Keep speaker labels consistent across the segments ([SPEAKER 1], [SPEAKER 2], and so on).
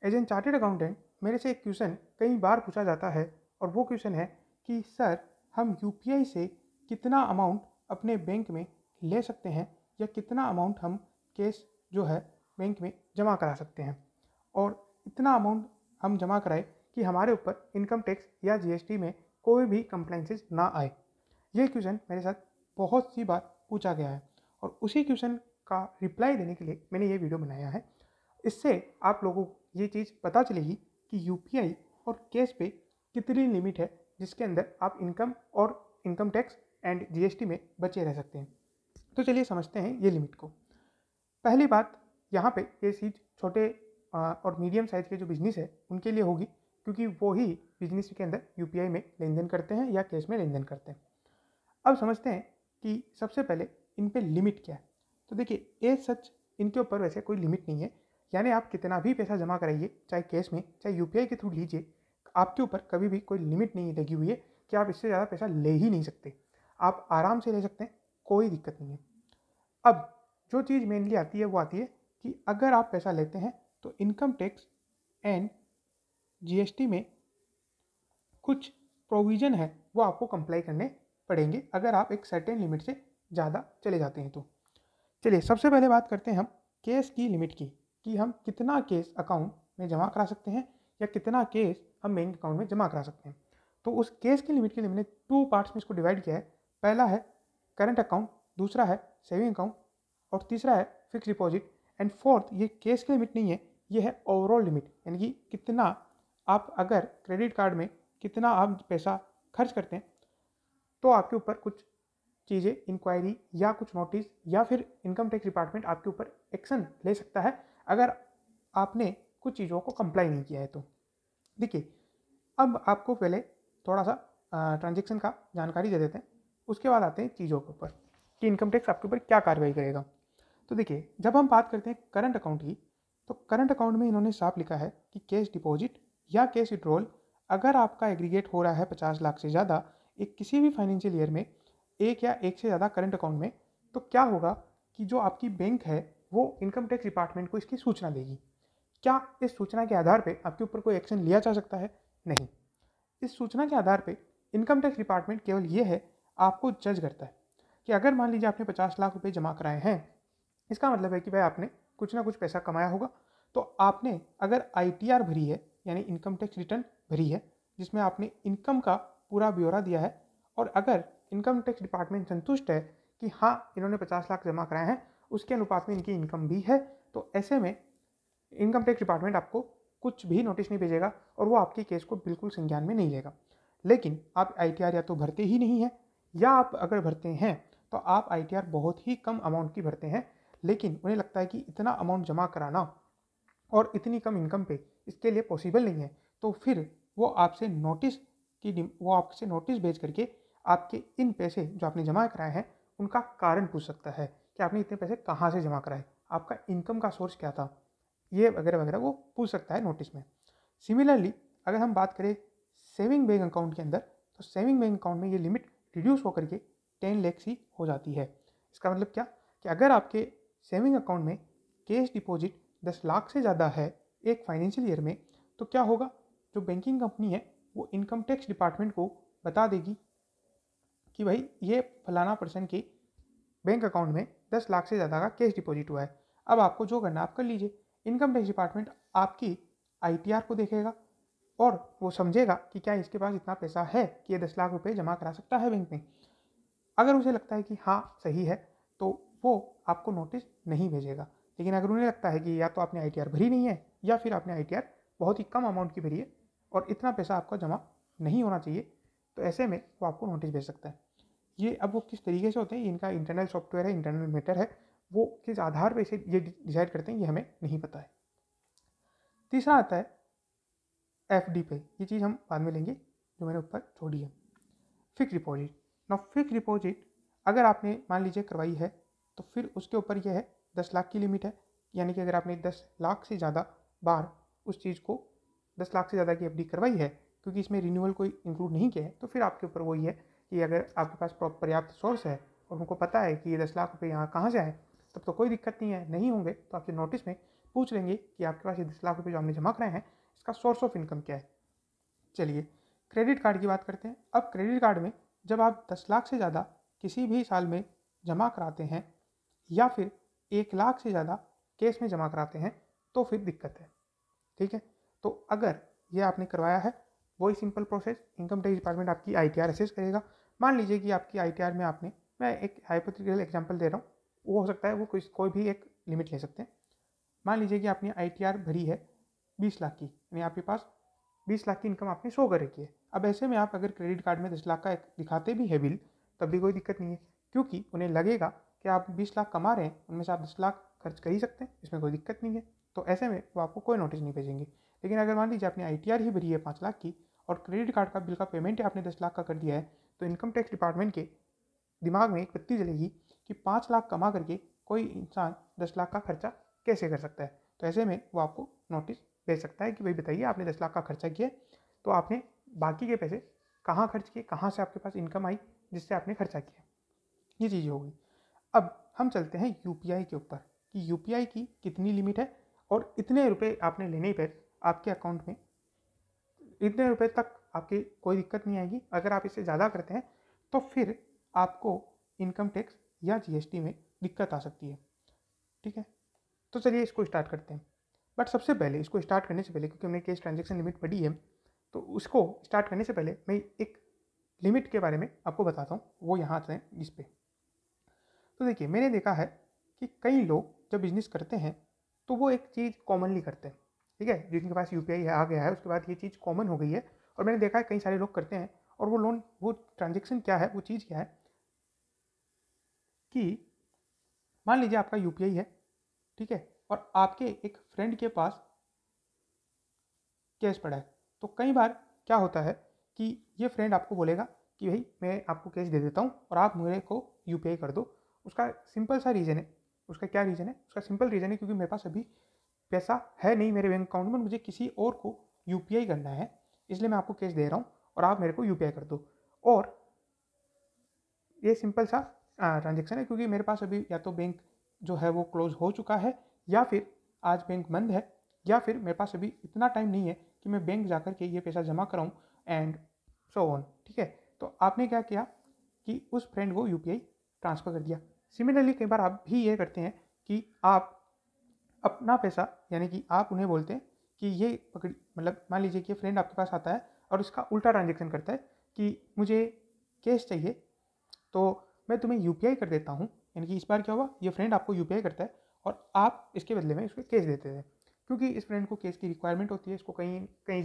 [SPEAKER 1] As an chartered accountant मेरे से एक क्वेश्चन कई बार पूछा जाता है और वो क्वेश्चन है कि सर हम यूपीआई से कितना अमाउंट अपने बैंक में ले सकते हैं या कितना अमाउंट हम कैश जो है बैंक में जमा करा सकते हैं और इतना अमाउंट हम जमा कराए कि हमारे ऊपर इनकम टैक्स या जीएसटी में कोई भी कंप्लेंसेस ना आए। ये क्वेश्चन मेरे साथ बहुत सी बार पूछा गया है और उसी क्वेश्चन का रिप्लाई देने के लिए मैंने ये वीडियो बनाया है। इससे आप लोगों को ये चीज़ पता चलेगी कि यूपीआई और कैश पे कितनी लिमिट है जिसके अंदर आप इनकम और इनकम टैक्स एंड जीएसटी में बचे रह सकते हैं। तो चलिए समझते हैं ये लिमिट को। पहली बात, यहाँ पे ये चीज़ छोटे और मीडियम साइज़ के जो बिज़नेस है उनके लिए होगी, क्योंकि वो ही बिजनेस के अंदर यूपीआई में लेन देन करते हैं या कैश में लेन देन करते हैं। अब समझते हैं कि सबसे पहले इन पे लिमिट क्या है। तो देखिए, एज सच इनके ऊपर वैसे कोई लिमिट नहीं है, यानी आप कितना भी पैसा जमा कराइए, चाहे कैश में चाहे यूपीआई के थ्रू लीजिए, आपके ऊपर कभी भी कोई लिमिट नहीं लगी हुई है कि आप इससे ज़्यादा पैसा ले ही नहीं सकते। आप आराम से ले सकते हैं, कोई दिक्कत नहीं है। अब जो चीज़ मेनली आती है वो आती है कि अगर आप पैसा लेते हैं तो इनकम टैक्स एंड जीएसटी में कुछ प्रोविज़न है वो आपको कंप्लाई करने पड़ेंगे अगर आप एक सर्टेन लिमिट से ज़्यादा चले जाते हैं तो। चलिए सबसे पहले बात करते हैं हम कैश की लिमिट की, कि हम कितना कैश अकाउंट में जमा करा सकते हैं या कितना कैश हम बैंक अकाउंट में जमा करा सकते हैं। तो उस कैश की लिमिट के लिए मैंने 2 पार्ट्स में इसको डिवाइड किया है। पहला है करंट अकाउंट, दूसरा है सेविंग अकाउंट और तीसरा है फिक्स डिपॉजिट एंड फोर्थ ये कैश की लिमिट नहीं है, ये है ओवरऑल लिमिट, यानी कि कितना आप अगर क्रेडिट कार्ड में कितना आप पैसा खर्च करते हैं तो आपके ऊपर कुछ चीज़ें इंक्वायरी या कुछ नोटिस या फिर इनकम टैक्स डिपार्टमेंट आपके ऊपर एक्शन ले सकता है अगर आपने कुछ चीज़ों को कंप्लाई नहीं किया है तो। देखिए, अब आपको पहले थोड़ा सा ट्रांजैक्शन का जानकारी दे देते हैं, उसके बाद आते हैं चीज़ों के ऊपर कि इनकम टैक्स आपके ऊपर क्या कार्रवाई करेगा। तो देखिए, जब हम बात करते हैं करंट अकाउंट की, तो करंट अकाउंट में इन्होंने साफ लिखा है कि कैश डिपॉजिट या कैश विड्रॉल अगर आपका एग्रीगेट हो रहा है 50 लाख से ज़्यादा एक किसी भी फाइनेंशियल ईयर में, एक या एक से ज़्यादा करंट अकाउंट में, तो क्या होगा कि जो आपकी बैंक है वो इनकम टैक्स डिपार्टमेंट को इसकी सूचना देगी। क्या इस सूचना के आधार पे आपके ऊपर कोई एक्शन लिया जा सकता है? नहीं। इस सूचना के आधार पे इनकम टैक्स डिपार्टमेंट केवल ये है आपको जज करता है कि अगर मान लीजिए आपने 50 लाख रुपए जमा कराए हैं, इसका मतलब है कि भाई आपने कुछ ना कुछ पैसा कमाया होगा, तो आपने अगर आईटीआर भरी है यानी इनकम टैक्स रिटर्न भरी है जिसमें आपने इनकम का पूरा ब्यौरा दिया है और अगर इनकम टैक्स डिपार्टमेंट संतुष्ट है कि हाँ इन्होंने 50 लाख जमा कराए हैं उसके अनुपात में इनकी इनकम भी है, तो ऐसे में इनकम टैक्स डिपार्टमेंट आपको कुछ भी नोटिस नहीं भेजेगा और वो आपके केस को बिल्कुल संज्ञान में नहीं लेगा। लेकिन आप आईटीआर या तो भरते ही नहीं हैं या आप अगर भरते हैं तो आप आईटीआर बहुत ही कम अमाउंट की भरते हैं, लेकिन उन्हें लगता है कि इतना अमाउंट जमा कराना और इतनी कम इनकम पे इसके लिए पॉसिबल नहीं है, तो फिर वो आपसे नोटिस भेज करके आपके इन पैसे जो आपने जमा कराए हैं उनका कारण पूछ सकता है कि आपने इतने पैसे कहाँ से जमा कराए, आपका इनकम का सोर्स क्या था, ये वगैरह वगैरह वो पूछ सकता है नोटिस में। सिमिलरली अगर हम बात करें सेविंग बैंक अकाउंट के अंदर, तो सेविंग बैंक अकाउंट में ये लिमिट रिड्यूस होकर के 10 लाख ही हो जाती है। इसका मतलब क्या कि अगर आपके सेविंग अकाउंट में कैश डिपॉजिट 10 लाख से ज़्यादा है एक फाइनेंशियल ईयर में, तो क्या होगा, जो बैंकिंग कंपनी है वो इनकम टैक्स डिपार्टमेंट को बता देगी कि भाई ये फलाना पर्सन के बैंक अकाउंट में 10 लाख से ज़्यादा का कैश डिपॉजिट हुआ है, अब आपको जो करना आप कर लीजिए। इनकम टैक्स डिपार्टमेंट आपकी आईटीआर को देखेगा और वो समझेगा कि क्या इसके पास इतना पैसा है कि ये 10 लाख रुपए जमा करा सकता है बैंक में। अगर उसे लगता है कि हाँ सही है तो वो आपको नोटिस नहीं भेजेगा, लेकिन अगर उन्हें लगता है कि या तो आपने आईटीआर भरी नहीं है या फिर आपने आईटीआर बहुत ही कम अमाउंट की भरी है और इतना पैसा आपका जमा नहीं होना चाहिए, तो ऐसे में वो आपको नोटिस भेज सकता है। ये अब वो किस तरीके से होते हैं, इनका इंटरनल सॉफ्टवेयर है, इंटरनल मैटर है, वो किस आधार पर इसे ये डिसाइड करते हैं ये हमें नहीं पता है। तीसरा आता है एफडी पे, ये चीज़ हम बाद में लेंगे जो मैंने ऊपर छोड़ी है। Fix deposit. ना फिक्स डिपॉजिट अगर आपने मान लीजिए करवाई है तो फिर उसके ऊपर यह है 10 लाख की लिमिट है, यानी कि अगर आपने 10 लाख से ज़्यादा बार उस चीज़ को 10 लाख से ज़्यादा की एफडी करवाई है, क्योंकि इसमें रिन्यूअल कोई इंक्लूड नहीं किया है, तो फिर आपके ऊपर वही है कि अगर आपके पास पर्याप्त सोर्स है और उनको पता है कि ये 10 लाख रुपये यहाँ कहाँ से आए, तब तो कोई दिक्कत नहीं है, नहीं होंगे तो आपसे नोटिस में पूछ लेंगे कि आपके पास ये 10 लाख रुपये जो हमने जमा कराए हैं इसका सोर्स ऑफ इनकम क्या है। चलिए क्रेडिट कार्ड की बात करते हैं। अब क्रेडिट कार्ड में जब आप 10 लाख से ज़्यादा किसी भी साल में जमा कराते हैं या फिर 1 लाख से ज़्यादा कैश में जमा कराते हैं तो फिर दिक्कत है। ठीक है, तो अगर ये आपने करवाया है वही simple process, income tax department आपकी ITR असेस करेगा। मान लीजिए कि आपकी ITR में आपने, मैं एक हाइपोथेटिकल एग्जांपल दे रहा हूँ, वो हो सकता है वो कोई भी एक लिमिट ले सकते हैं। मान लीजिए कि आपने ITR भरी है 20 लाख की, यानी आपके पास 20 लाख की इनकम आपने शो कर रखी है। अब ऐसे में आप अगर क्रेडिट कार्ड में 10 लाख का एक दिखाते भी है बिल तब भी कोई दिक्कत नहीं है, क्योंकि उन्हें लगेगा कि आप 20 लाख कमा रहे हैं, उनमें से आप 10 लाख खर्च कर ही सकते हैं, इसमें कोई दिक्कत नहीं है। तो ऐसे में वो आपको कोई नोटिस नहीं भेजेंगे। लेकिन अगर मान लीजिए आपने ITR ही भरी है 5 लाख की और क्रेडिट कार्ड का बिल का पेमेंट आपने 10 लाख का कर दिया है, तो इनकम टैक्स डिपार्टमेंट के दिमाग में एक बत्ती जलेगी कि 5 लाख कमा करके कोई इंसान 10 लाख का खर्चा कैसे कर सकता है। तो ऐसे में वो आपको नोटिस भेज सकता है कि भाई बताइए आपने 10 लाख का खर्चा किया तो आपने बाकी के पैसे कहाँ खर्च किए, कहाँ से आपके पास इनकम आई जिससे आपने खर्चा किया। ये चीज़ हो गई। अब हम चलते हैं UPI के ऊपर कि UPI की कितनी लिमिट है और इतने रुपए आपने लेने पर आपके अकाउंट में इतने रुपए तक आपकी कोई दिक्कत नहीं आएगी। अगर आप इससे ज़्यादा करते हैं तो फिर आपको इनकम टैक्स या GST में दिक्कत आ सकती है। ठीक है, तो चलिए इसको स्टार्ट करते हैं। बट सबसे पहले इसको स्टार्ट करने से पहले, क्योंकि हमने कैश ट्रांजैक्शन लिमिट पढ़ी है, तो उसको स्टार्ट करने से पहले मैं एक लिमिट के बारे में आपको बताता हूँ। वो यहाँ से इस पे तो देखिए, मैंने देखा है कि कई लोग जब बिज़नेस करते हैं तो वो एक चीज़ कॉमनली करते हैं। ठीक है, जिनके पास UPI आ गया है उसके बाद ये चीज़ कॉमन हो गई है और मैंने देखा है कई सारे लोग करते हैं। और वो ट्रांजेक्शन क्या है, वो चीज़ क्या है कि मान लीजिए आपका UPI है, ठीक है, और आपके एक फ्रेंड के पास कैश पड़ा है। तो कई बार क्या होता है कि ये फ्रेंड आपको बोलेगा कि भाई मैं आपको कैश दे देता हूँ और आप मेरे को UPI कर दो। उसका सिंपल सा रीज़न है। उसका क्या रीज़न है? उसका सिंपल रीज़न है क्योंकि मेरे पास अभी पैसा है नहीं मेरे बैंक अकाउंट में, मुझे किसी और को UPI करना है, इसलिए मैं आपको कैश दे रहा हूँ और आप मेरे को UPI कर दो। और ये सिंपल सा ट्रांजेक्शन है क्योंकि मेरे पास अभी या तो बैंक जो है वो क्लोज हो चुका है या फिर आज बैंक बंद है या फिर मेरे पास अभी इतना टाइम नहीं है कि मैं बैंक जा कर के ये पैसा जमा कराऊँ एंड सो ऑन। ठीक है, तो आपने क्या किया कि उस फ्रेंड को UPI ट्रांसफ़र कर दिया। सिमिलरली कई बार आप भी ये करते हैं कि आप अपना पैसा, यानी कि आप उन्हें बोलते हैं कि ये पकड़ी, मतलब मान लीजिए कि फ्रेंड आपके पास आता है और इसका उल्टा ट्रांजेक्शन करता है कि मुझे कैश चाहिए तो मैं तुम्हें UPI कर देता हूँ। यानी कि इस बार क्या हुआ, ये फ्रेंड आपको UPI करता है और आप इसके बदले में उसको कैश देते थे, क्योंकि इस फ्रेंड को कैश की रिक्वायरमेंट होती है। इसको कहीं कहीं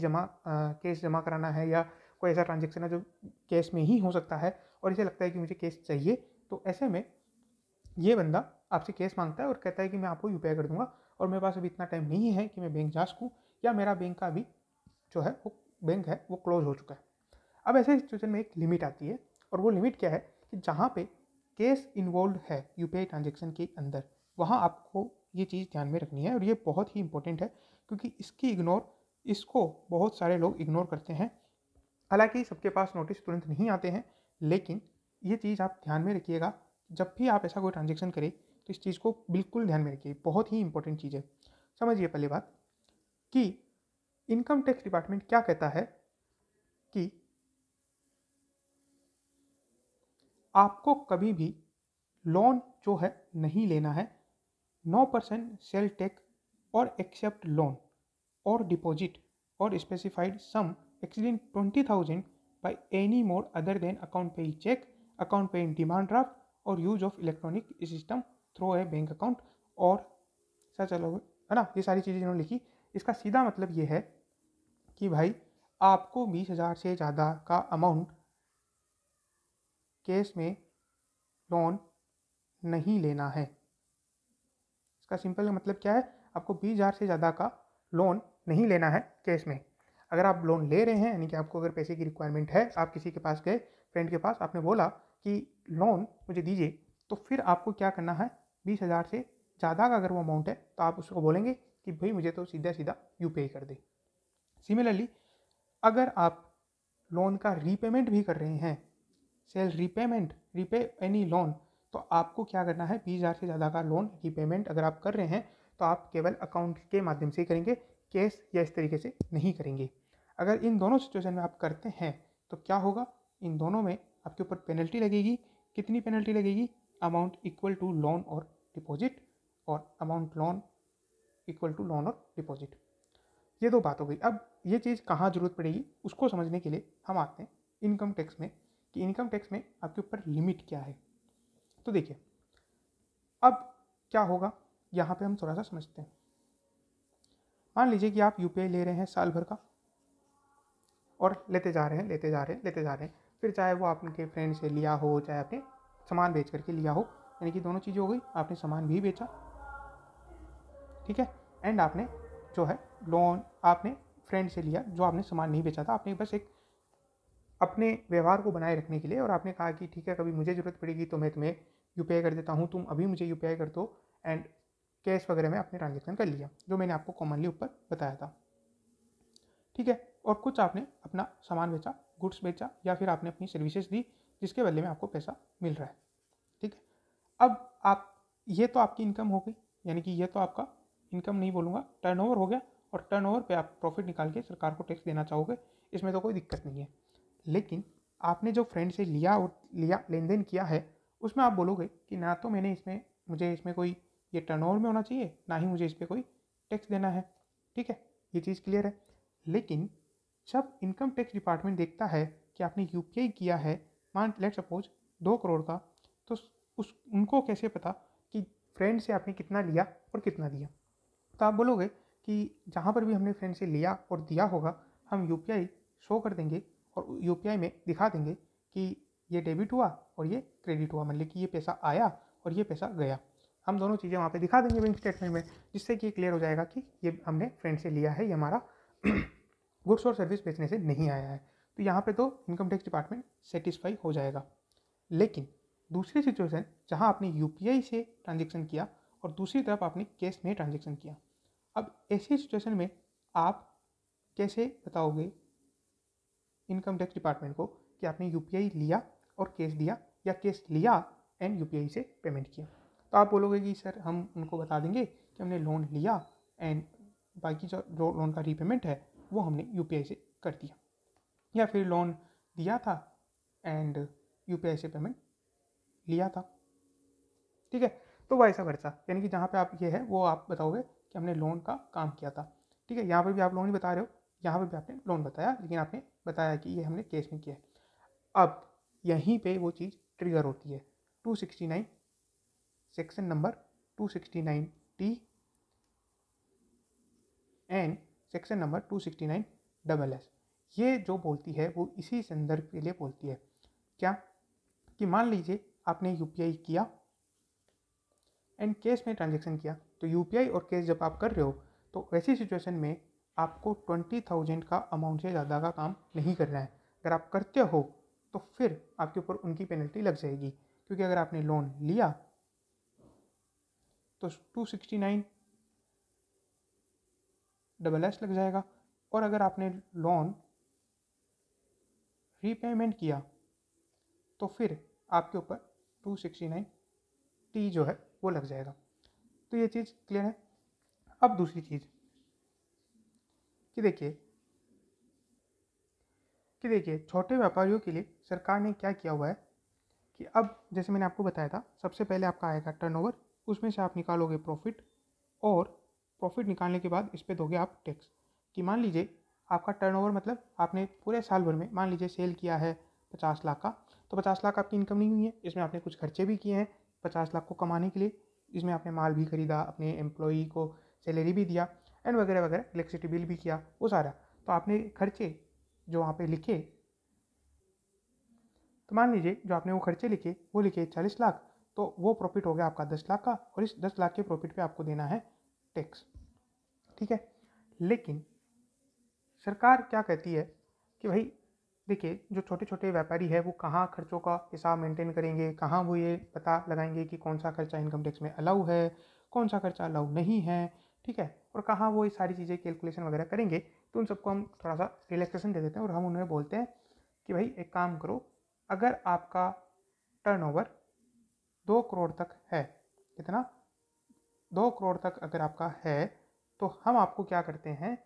[SPEAKER 1] कैश जमा कराना है या कोई ऐसा ट्रांजेक्शन है जो कैश में ही हो सकता है और इसे लगता है कि मुझे कैश चाहिए। तो ऐसे में ये बंदा आपसे कैश मांगता है और कहता है कि मैं आपको UPI कर दूंगा और मेरे पास अभी इतना टाइम नहीं है कि मैं बैंक जा सकूँ या मेरा बैंक का अभी जो है वो बैंक है वो क्लोज हो चुका है। अब ऐसे सिचुएशन में एक लिमिट आती है और वो लिमिट क्या है कि जहाँ पे कैश इन्वॉल्व है UPI ट्रांजेक्शन के अंदर, वहाँ आपको ये चीज़ ध्यान में रखनी है और ये बहुत ही इंपॉर्टेंट है क्योंकि इसको बहुत सारे लोग इग्नोर करते हैं। हालांकि सबके पास नोटिस तुरंत नहीं आते हैं, लेकिन ये चीज़ आप ध्यान में रखिएगा। जब भी आप ऐसा कोई ट्रांजेक्शन करें तो इस चीज़ को बिल्कुल ध्यान में रखिए, बहुत ही इंपॉर्टेंट चीज़ है। समझिए पहली बात कि इनकम टैक्स डिपार्टमेंट क्या कहता है कि आपको कभी भी लोन जो है नहीं लेना है। 9% सेल टेक और एक्सेप्ट लोन और डिपॉजिट और specified sum exceeding 20,000 by any mode other than account payee cheque, account payee demand draft और use of electronic system through a bank account और सच अलग, है ना। ये सारी चीज़ें जिन्होंने लिखी, इसका सीधा मतलब ये है कि भाई आपको 20,000 से ज़्यादा का अमाउंट केस में लोन नहीं लेना है। इसका सिंपल मतलब क्या है, आपको 20,000 से ज़्यादा का लोन नहीं लेना है केस में। अगर आप लोन ले रहे हैं, यानी कि आपको अगर पैसे की रिक्वायरमेंट है, आप किसी के पास गए, फ्रेंड के पास, आपने बोला कि लोन मुझे दीजिए, तो फिर आपको क्या करना है, 20,000 से ज़्यादा का अगर वो अमाउंट है तो आप उसको बोलेंगे कि भाई मुझे तो सीधा सीधा UPI कर दे। सिमिलरली अगर आप लोन का रीपेमेंट भी कर रहे हैं, shall repayment, repay any loan, तो आपको क्या करना है, 20,000 से ज़्यादा का लोन रीपेमेंट अगर आप कर रहे हैं तो आप केवल अकाउंट के माध्यम से ही करेंगे, कैश या इस तरीके से नहीं करेंगे। अगर इन दोनों सिचुएशन में आप करते हैं तो क्या होगा, इन दोनों में आपके ऊपर पेनल्टी लगेगी। कितनी पेनल्टी लगेगी, अमाउंट इक्वल टू लोन और डिपॉजिट, और amount loan equal to loan और डिपॉजिट। ये दो बात हो गई। अब ये चीज़ कहाँ ज़रूरत पड़ेगी उसको समझने के लिए हम आते हैं इनकम टैक्स में, कि इनकम टैक्स में आपके ऊपर लिमिट क्या है। तो देखिए अब क्या होगा, यहाँ पे हम थोड़ा सा समझते हैं। मान लीजिए कि आप यूपीआई ले रहे हैं साल भर का, और लेते जा रहे हैं लेते जा रहे हैं लेते जा रहे हैं, फिर चाहे वो आपके फ्रेंड से लिया हो, चाहे आपने सामान बेच करके लिया हो, यानी कि दोनों चीज़ें हो गई। आपने सामान भी बेचा, ठीक है, एंड आपने जो है लोन आपने फ्रेंड से लिया, जो आपने सामान नहीं बेचा था, आपने बस एक अपने व्यवहार को बनाए रखने के लिए, और आपने कहा कि ठीक है कभी मुझे ज़रूरत पड़ेगी तो मैं तुम्हें यूपीआई कर देता हूँ, तुम अभी मुझे यूपीआई कर दो, एंड कैश वगैरह में आपने ट्रांजेक्शन कर लिया, जो मैंने आपको कॉमनली ऊपर बताया था, ठीक है। और कुछ आपने अपना सामान बेचा, गुड्स बेचा, या फिर आपने अपनी सर्विसेज दी जिसके बदले में आपको पैसा मिल रहा है, ठीक है। अब आप, ये तो आपकी इनकम हो गई, यानी कि ये तो आपका इनकम नहीं बोलूँगा, टर्नओवर हो गया, और टर्नओवर पे आप प्रॉफिट निकाल के सरकार को टैक्स देना चाहोगे, इसमें तो कोई दिक्कत नहीं है। लेकिन आपने जो फ्रेंड से लिया और लेन देन किया है, उसमें आप बोलोगे कि ना तो मुझे इसमें कोई ये टर्नओवर में होना चाहिए, ना ही मुझे इस पर कोई टैक्स देना है, ठीक है, ये चीज़ क्लियर है। लेकिन जब इनकम टैक्स डिपार्टमेंट देखता है कि आपने यूपीआई किया है, मान लेट सपोज 2 करोड़ का, तो उनको कैसे पता कि फ्रेंड से आपने कितना लिया और कितना दिया। तो आप बोलोगे कि जहाँ पर भी हमने फ्रेंड से लिया और दिया होगा, हम यूपीआई शो कर देंगे और यूपीआई में दिखा देंगे कि ये डेबिट हुआ और ये क्रेडिट हुआ, मतलब कि ये पैसा आया और ये पैसा गया। हम दोनों चीज़ें वहाँ पे दिखा देंगे बैंक स्टेटमेंट में, जिससे कि क्लियर हो जाएगा कि ये हमने फ्रेंड से लिया है, ये हमारा गुड्स और सर्विस बेचने से नहीं आया है। तो यहाँ पे तो इनकम टैक्स डिपार्टमेंट सेटिस्फाई हो जाएगा। लेकिन दूसरी सिचुएशन जहाँ आपने यूपीआई से ट्रांजेक्शन किया और दूसरी तरफ आपने कैश में ट्रांजेक्शन किया, अब ऐसी सिचुएशन में आप कैसे बताओगे इनकम टैक्स डिपार्टमेंट को कि आपने यूपीआई लिया और कैश दिया, या कैश लिया एंड यूपीआई से पेमेंट किया। तो आप बोलोगे कि सर हम उनको बता देंगे कि हमने लोन लिया एंड बाकी जो लोन का रीपेमेंट है वो हमने यूपीआई से कर दिया, या फिर लोन दिया था एंड यूपीआई से पेमेंट लिया था, ठीक है। तो वैसा वर्सा, यानी कि जहाँ पे आप ये है वो आप बताओगे कि हमने लोन का काम किया था, ठीक है। यहाँ पर भी आप लोन ही बता रहे हो, यहाँ पर भी आपने लोन बताया, लेकिन आपने बताया कि ये हमने कैश में किया है। अब यहीं पे वो चीज़ ट्रिगर होती है, 269 section number 269T and section number 269 ये जो बोलती है वो इसी संदर्भ के लिए बोलती है। क्या, कि मान लीजिए आपने यूपीआई किया एंड कैश में ट्रांजेक्शन किया, तो यूपीआई और कैश जब आप कर रहे हो तो वैसी सिचुएशन में आपको 20,000 का अमाउंट से ज़्यादा का काम नहीं करना है। अगर आप करते हो तो फिर आपके ऊपर उनकी पेनल्टी लग जाएगी, क्योंकि अगर आपने लोन लिया तो 269 लग जाएगा, और अगर आपने लोन रीपेमेंट किया तो फिर आपके ऊपर 269T जो है वो लग जाएगा। तो ये चीज़ क्लियर है। अब दूसरी चीज़ कि देखिए छोटे व्यापारियों के लिए सरकार ने क्या किया हुआ है कि अब जैसे मैंने आपको बताया था, सबसे पहले आपका आएगा टर्नओवर, उसमें से आप निकालोगे प्रॉफिट, और प्रॉफिट निकालने के बाद इस पर दोगे आप टैक्स। कि मान लीजिए आपका टर्नओवर मतलब आपने पूरे साल भर में मान लीजिए सेल किया है 50 लाख का, तो 50 लाख आपकी इनकम नहीं हुई है, इसमें आपने कुछ खर्चे भी किए हैं 50 लाख को कमाने के लिए, इसमें आपने माल भी खरीदा, अपने एम्प्लॉई को सैलरी भी दिया एंड वगैरह वगैरह, इलेक्ट्रिसिटी बिल भी किया, वो सारा। तो आपने खर्चे जो वहाँ पे लिखे, तो मान लीजिए जो आपने वो खर्चे लिखे वो लिखे 40 लाख, तो वो प्रॉफिट हो गया आपका 10 लाख का, और इस 10 लाख के प्रॉफिट पे आपको देना है टैक्स, ठीक है। लेकिन सरकार क्या कहती है कि भाई देखिए जो छोटे छोटे व्यापारी है वो कहाँ खर्चों का हिसाब मेंटेन करेंगे, कहाँ वो ये पता लगाएंगे कि कौन सा खर्चा इनकम टैक्स में अलाउ है, कौन सा खर्चा अलाउ नहीं है, ठीक है, और कहाँ वो ये सारी चीज़ें कैलकुलेशन वगैरह करेंगे। तो उन सबको हम थोड़ा सा रिलैक्सेशन दे देते हैं और हम उन्हें बोलते हैं कि भाई एक काम करो, अगर आपका टर्नओवर 2 करोड़ तक है, कितना 2 करोड़ तक अगर आपका है तो हम आपको क्या करते हैं,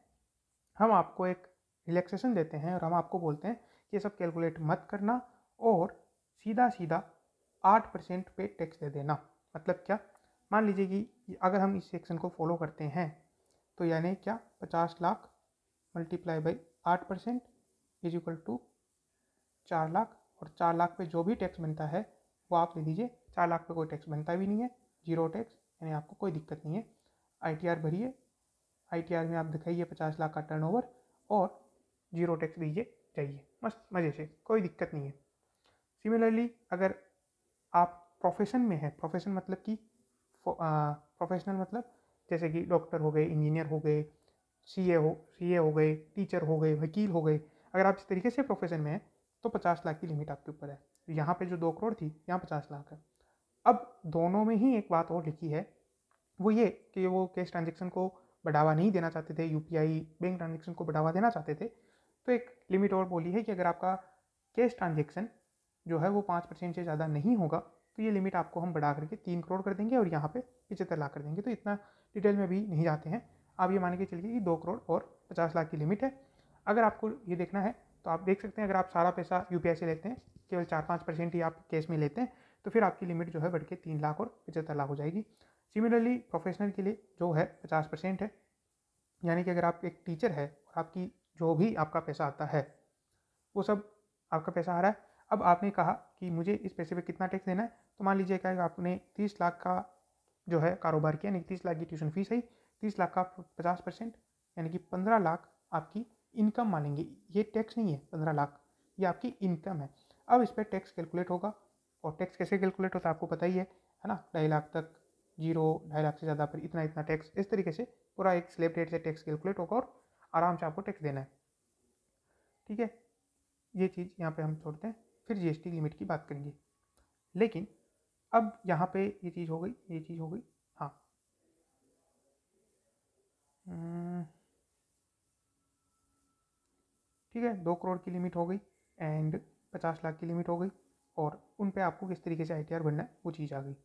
[SPEAKER 1] हम आपको एक रिलैक्सेशन देते हैं और हम आपको बोलते हैं कि ये सब कैलकुलेट मत करना और सीधा सीधा 8% पे टैक्स दे देना। मतलब क्या, मान लीजिए कि अगर हम इस सेक्शन को फॉलो करते हैं तो यानी क्या, 50 lakh multiply by 8% is equal to 4 lakh, और 4 लाख पे जो भी टैक्स बनता है वो आप ले लीजिए। 4 लाख पे कोई टैक्स बनता भी नहीं है, जीरो टैक्स, यानी आपको कोई दिक्कत नहीं है। ITR भरिए, ITR में आप दिखाइए 50 लाख का टर्नओवर और जीरो टैक्स दीजिए, जाइए मस्त मज़े से, कोई दिक्कत नहीं है। सिमिलरली अगर आप प्रोफेशन में है, प्रोफेशन मतलब कि प्रोफेशनल मतलब जैसे कि डॉक्टर हो गए, इंजीनियर हो गए, सीए हो गए, टीचर हो गए, वकील हो गए, अगर आप इस तरीके से प्रोफेशन में हैं तो 50 लाख की लिमिट आपके ऊपर है। यहाँ पे जो 2 करोड़ थी, यहाँ 50 लाख है। अब दोनों में ही एक बात और लिखी है, वो ये कि वो कैश ट्रांजेक्शन को बढ़ावा नहीं देना चाहते थे, यूपीआई बैंक ट्रांजेक्शन को बढ़ावा देना चाहते थे, तो एक लिमिट और बोली है कि अगर आपका कैश ट्रांजेक्शन जो है वो 5% से ज़्यादा नहीं होगा तो ये लिमिट आपको हम बढ़ा करके 3 करोड़ कर देंगे और यहाँ पे 75 लाख कर देंगे। तो इतना डिटेल में भी नहीं जाते हैं, आप ये मान के चलिए कि 2 करोड़ और 50 लाख की लिमिट है। अगर आपको ये देखना है तो आप देख सकते हैं, अगर आप सारा पैसा यूपीआई से लेते हैं, केवल 4-5% ही आप कैश में लेते हैं, तो फिर आपकी लिमिट जो है बढ़ के 3 लाख और 75 लाख हो जाएगी। सिमिलरली प्रोफेशनल के लिए जो है 50% है, यानी कि अगर आप एक टीचर है और आपकी जो भी आपका पैसा आता है वो सब आपका पैसा आ रहा है। अब आपने कहा कि मुझे इस पैसे पे कितना टैक्स देना है, तो मान लीजिए क्या आपने 30 लाख का जो है कारोबार किया, यानी 30 लाख की ट्यूशन फीस है, 30 लाख का 50% यानी कि 15 लाख आपकी इनकम मानेंगे। ये टैक्स नहीं है, 15 लाख ये आपकी इनकम है। अब इस पर टैक्स कैलकुलेट होगा, और टैक्स कैसे कैलकुलेट होता है आपको पता ही है ना, 2.5 लाख तक जीरो, 2.5 लाख से ज़्यादा पर इतना इतना टैक्स, इस तरीके से पूरा एक स्लैब रेट से टैक्स कैलकुलेट होगा और आराम से आपको टैक्स देना है। ठीक है, ये चीज़ यहाँ पे हम छोड़ते हैं, फिर जीएसटी लिमिट की बात करेंगे। लेकिन अब यहाँ पे ये चीज़ हो गई, ये चीज़ हो गई। हाँ, ठीक है, 2 करोड़ की लिमिट हो गई एंड 50 लाख की लिमिट हो गई, और उन पे आपको किस तरीके से ITR भरना है वो चीज़ आ गई।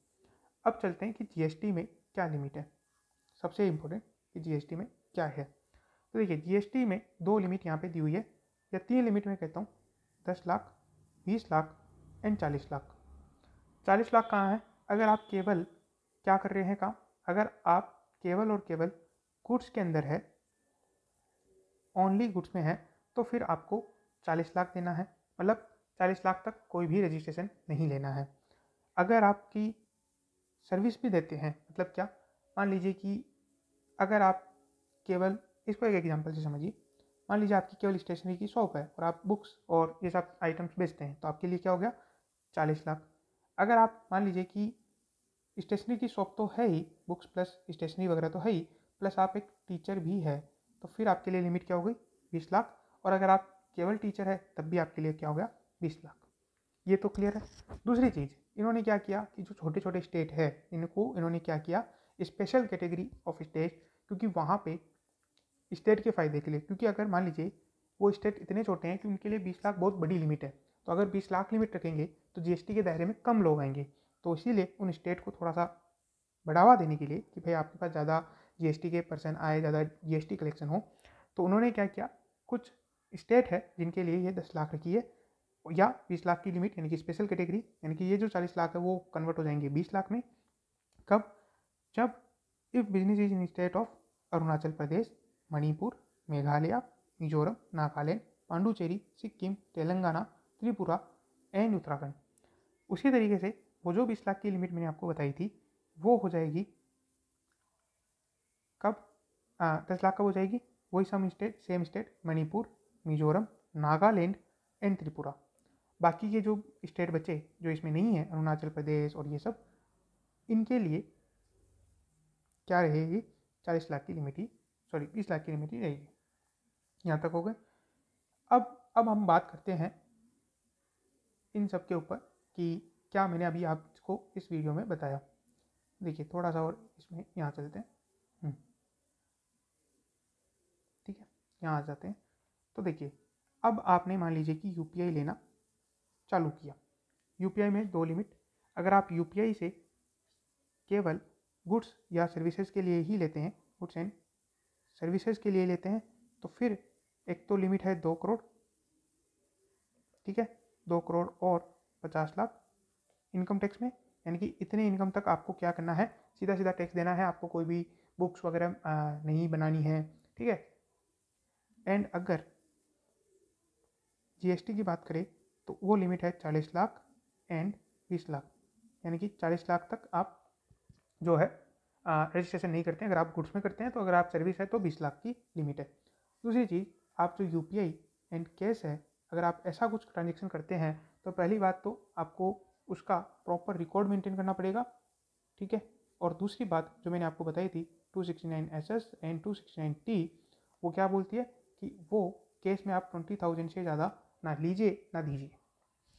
[SPEAKER 1] अब चलते हैं कि जीएसटी में क्या लिमिट है। सबसे इम्पोर्टेंट कि जीएसटी में क्या है। तो देखिए, जीएसटी में 2 लिमिट यहाँ पे दी हुई है, या 3 लिमिट में कहता हूँ, 10 लाख, 20 लाख एंड 40 लाख। 40 लाख कहाँ है, अगर आप केवल क्या कर रहे हैं काम, अगर आप केवल और केवल गुड्स के अंदर है, ओनली गुड्स में है, तो फिर आपको 40 लाख देना है। मतलब 40 लाख तक कोई भी रजिस्ट्रेशन नहीं लेना है। अगर आपकी सर्विस भी देते हैं, मतलब क्या, मान लीजिए कि अगर आप केवल, इसको एक एग्जांपल से समझिए, मान लीजिए आपकी केवल स्टेशनरी की शॉप है और आप बुक्स और ये सब आइटम्स बेचते हैं, तो आपके लिए क्या हो गया, 40 लाख। अगर आप मान लीजिए कि स्टेशनरी की शॉप तो है ही, बुक्स प्लस स्टेशनरी वगैरह तो है ही, प्लस आप एक टीचर भी है, तो फिर आपके लिए लिमिट क्या हो गई, 20 लाख। और अगर आप केवल टीचर है तब भी आपके लिए क्या हो गया, 20 लाख। ये तो क्लियर है। दूसरी चीज़ इन्होंने क्या किया कि जो छोटे छोटे स्टेट है इनको इन्होंने क्या किया, स्पेशल कैटेगरी ऑफ स्टेट, क्योंकि वहाँ पे स्टेट के फ़ायदे के लिए, क्योंकि अगर मान लीजिए वो स्टेट इतने छोटे हैं कि उनके लिए 20 लाख बहुत बड़ी लिमिट है, तो अगर 20 लाख लिमिट रखेंगे तो जीएसटी के दायरे में कम लोग आएंगे, तो इसीलिए उन स्टेट को थोड़ा सा बढ़ावा देने के लिए कि भाई आपके पास ज़्यादा जीएसटी के पर्सन आए, ज़्यादा जीएसटी कलेक्शन हो, तो उन्होंने क्या किया, कुछ स्टेट है जिनके लिए ये 10 लाख रखी है, या 20 लाख की लिमिट, यानी कि स्पेशल कैटेगरी, यानी कि ये जो 40 लाख है वो कन्वर्ट हो जाएंगे 20 लाख में। कब, जब if business is in state of Arunachal Pradesh, Manipur, Meghalaya, Mizoram, Nagaland, Pondicherry, Sikkim, Telangana, Tripura and Uttarakhand. उसी तरीके से वो जो 20 लाख की लिमिट मैंने आपको बताई थी वो हो जाएगी कब, 10 लाख कब हो जाएगी, वही same state Manipur, Mizoram, Nagaland and Tripura. बाकी के जो स्टेट बचे जो इसमें नहीं है, अरुणाचल प्रदेश और ये सब, इनके लिए क्या रहेगी, 40 लाख की लिमिट ही, सॉरी 20 लाख की लिमिट ही रहेगी। यहाँ तक हो गए। अब हम बात करते हैं इन सब के ऊपर कि क्या मैंने अभी आपको इस वीडियो में बताया। देखिए थोड़ा सा और इसमें यहाँ चलते हैं, ठीक है, यहाँ आ जाते हैं। तो देखिए, अब आपने मान लीजिए कि यूपीआई लेना चालू किया। यूपीआई में 2 लिमिट, अगर आप यूपीआई से केवल गुड्स या सर्विसेज के लिए ही लेते हैं, गुड्स एंड सर्विसेज के लिए लेते हैं, तो फिर एक तो लिमिट है 2 करोड़, ठीक है, 2 करोड़ और 50 लाख इनकम टैक्स में, यानी कि इतने इनकम तक आपको क्या करना है, सीधा सीधा टैक्स देना है, आपको कोई भी बुक्स वगैरह नहीं बनानी है, ठीक है। एंड अगर जीएसटी की बात करें तो वो लिमिट है 40 लाख एंड 20 लाख, यानी कि 40 लाख तक आप जो है रजिस्ट्रेशन नहीं करते हैं अगर आप गुड्स में करते हैं, तो अगर आप सर्विस है तो 20 लाख की लिमिट है। दूसरी चीज़, आप जो यूपीआई एंड कैश है, अगर आप ऐसा कुछ ट्रांजेक्शन करते हैं तो पहली बात तो आपको उसका प्रॉपर रिकॉर्ड मेंटेन करना पड़ेगा, ठीक है। और दूसरी बात जो मैंने आपको बताई थी 269SS एंड 269T, वो क्या बोलती है कि वो केस में आप 20,000 से ज़्यादा ना लीजिए ना दीजिए,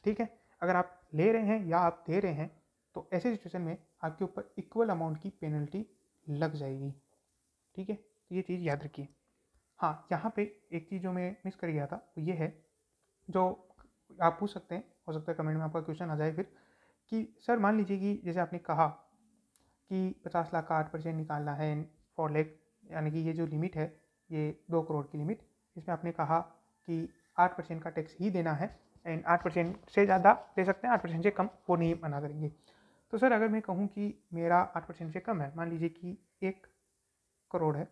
[SPEAKER 1] ठीक है। अगर आप ले रहे हैं या आप दे रहे हैं तो ऐसे सिचुएशन में आपके ऊपर इक्वल अमाउंट की पेनल्टी लग जाएगी, ठीक है। तो ये चीज़ याद रखिए। हाँ, यहाँ पे एक चीज़ जो मैं मिस कर गया था वो ये है, जो आप पूछ सकते हैं, हो सकता है कमेंट में आपका क्वेश्चन आ जाए फिर, कि सर मान लीजिए कि जैसे आपने कहा कि 50 लाख का 8% निकालना है फॉर लेग, यानी कि ये जो लिमिट है ये 2 करोड़ की लिमिट, इसमें आपने कहा कि 8% का टैक्स ही देना है एंड 8% से ज़्यादा दे सकते हैं, 8% से कम वो नहीं मना करेंगे। तो सर अगर मैं कहूँ कि मेरा 8% से कम है, मान लीजिए कि 1 करोड़ है,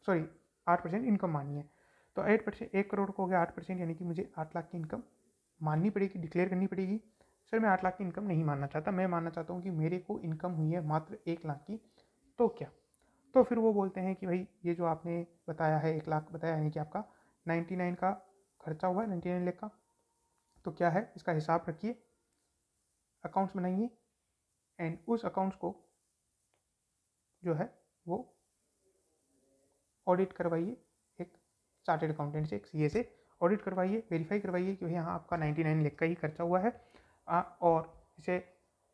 [SPEAKER 1] सॉरी 8% इनकम मानी है, तो 8%, 1 करोड़ को हो गया 8%, यानी कि मुझे 8 लाख की इनकम माननी पड़ेगी, डिक्लेयर करनी पड़ेगी। सर मैं 8 लाख की इनकम नहीं मानना चाहता, मैं मानना चाहता हूँ कि मेरे को इनकम हुई है मात्र 1 लाख की, तो क्या? तो फिर वो बोलते हैं कि भाई ये जो आपने बताया है 1 लाख बताया, यानी कि आपका 99 का खर्चा हुआ है, 99 लाख का, तो क्या है इसका हिसाब रखिए, अकाउंट्स बनाइए एंड उस अकाउंट्स को जो है वो ऑडिट करवाइए, एक चार्टेड अकाउंटेंट से, एक सीए से ऑडिट करवाइए, वेरीफाई करवाइए कि भाई हाँ आपका 99 लाख का ही खर्चा हुआ है और इसे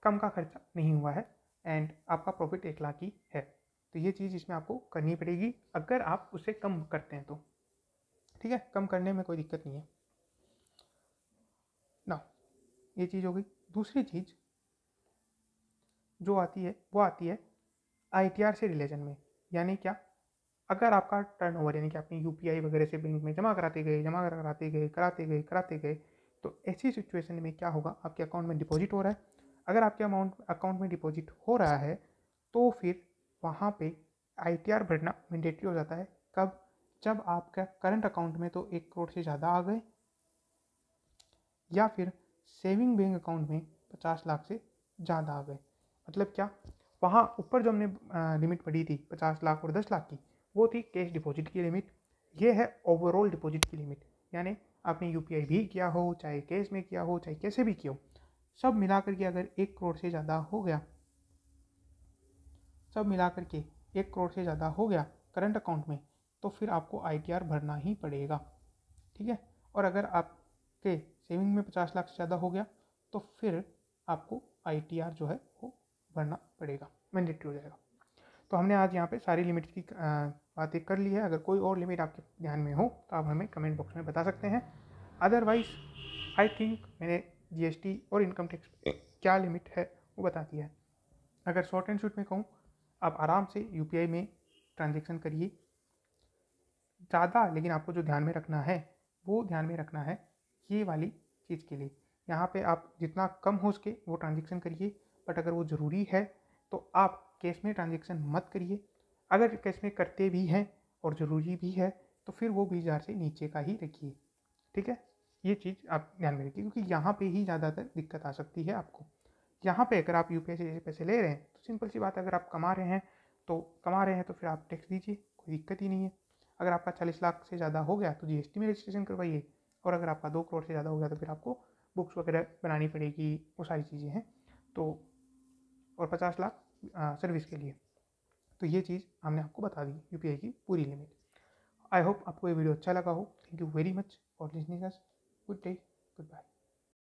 [SPEAKER 1] कम का खर्चा नहीं हुआ है एंड आपका प्रॉफिट 1 लाख ही है। तो ये चीज़ इसमें आपको करनी पड़ेगी, अगर आप उसे कम करते हैं तो, ठीक है, कम करने में कोई दिक्कत नहीं है ना। ये चीज़ हो गई। दूसरी चीज़ जो आती है वो आती है आईटीआर से रिलेशन में, यानी क्या, अगर आपका टर्नओवर यानी कि आपने यूपीआई वगैरह से बैंक में जमा कराते गए कराते गए, तो ऐसी सिचुएशन में क्या होगा, आपके अकाउंट में डिपॉजिट हो रहा है, अगर आपके अकाउंट में डिपॉजिट हो रहा है तो फिर वहाँ पे आईटीआर भरना मैंडेटरी हो जाता है। कब? जब आपका करंट अकाउंट में तो 1 करोड़ से ज़्यादा आ गए, या फिर सेविंग बैंक अकाउंट में 50 लाख से ज़्यादा आ गए। मतलब क्या, वहाँ ऊपर जो हमने लिमिट पड़ी थी 50 लाख और 10 लाख की, वो थी कैश डिपॉजिट की लिमिट, ये है ओवरऑल डिपॉजिट की लिमिट, यानी आपने यूपीआई भी किया हो, चाहे कैश में किया हो, चाहे कैसे भी किया हो, सब मिलाकर के अगर 1 करोड़ से ज़्यादा हो गया, सब मिलाकर के 1 करोड़ से ज़्यादा हो गया करंट अकाउंट में, तो फिर आपको आईटीआर भरना ही पड़ेगा, ठीक है। और अगर आपके सेविंग में 50 लाख से ज़्यादा हो गया तो फिर आपको आईटीआर जो है वो भरना पड़ेगा, मैंडेटरी हो जाएगा। तो हमने आज यहाँ पे सारी लिमिट की बातें कर ली है। अगर कोई और लिमिट आपके ध्यान में हो तो आप हमें कमेंट बॉक्स में बता सकते हैं। अदरवाइज आई थिंक मैंने जीएसटी और इनकम टैक्स क्या लिमिट है वो बता दिया है। अगर शॉर्ट एंड स्वीट में कहूँ, आप आराम से यूपीआई में ट्रांजेक्शन करिए ज़्यादा, लेकिन आपको जो ध्यान में रखना है वो ध्यान में रखना है ये वाली चीज़ के लिए, यहाँ पे आप जितना कम हो सके वो ट्रांजेक्शन करिए, बट अगर वो ज़रूरी है तो आप कैश में ट्रांजेक्शन मत करिए। अगर कैश में करते भी हैं और ज़रूरी भी है तो फिर वो 20,000 से नीचे का ही रखिए, ठीक है। ये चीज़ आप ध्यान में रखिए, क्योंकि यहाँ पे ही ज़्यादातर दिक्कत आ सकती है आपको। यहाँ पे अगर आप यूपीआई से पैसे ले रहे हैं तो सिंपल सी बात है, अगर आप कमा रहे हैं तो फिर आप टैक्स दीजिए, कोई दिक्कत ही नहीं है। अगर आपका 40 लाख से ज़्यादा हो गया तो जीएसटी में रजिस्ट्रेशन करवाइए, और अगर आपका 2 करोड़ से ज़्यादा हो गया तो फिर आपको बुक्स वगैरह बनानी पड़ेगी, वो सारी चीज़ें हैं। तो और 50 लाख सर्विस के लिए, तो ये चीज़ हमने आपको बता दी यूपीआई की पूरी लिमिट। आई होप आपको ये वीडियो अच्छा लगा हो। Thank you very much for listening us. Good day, good bye.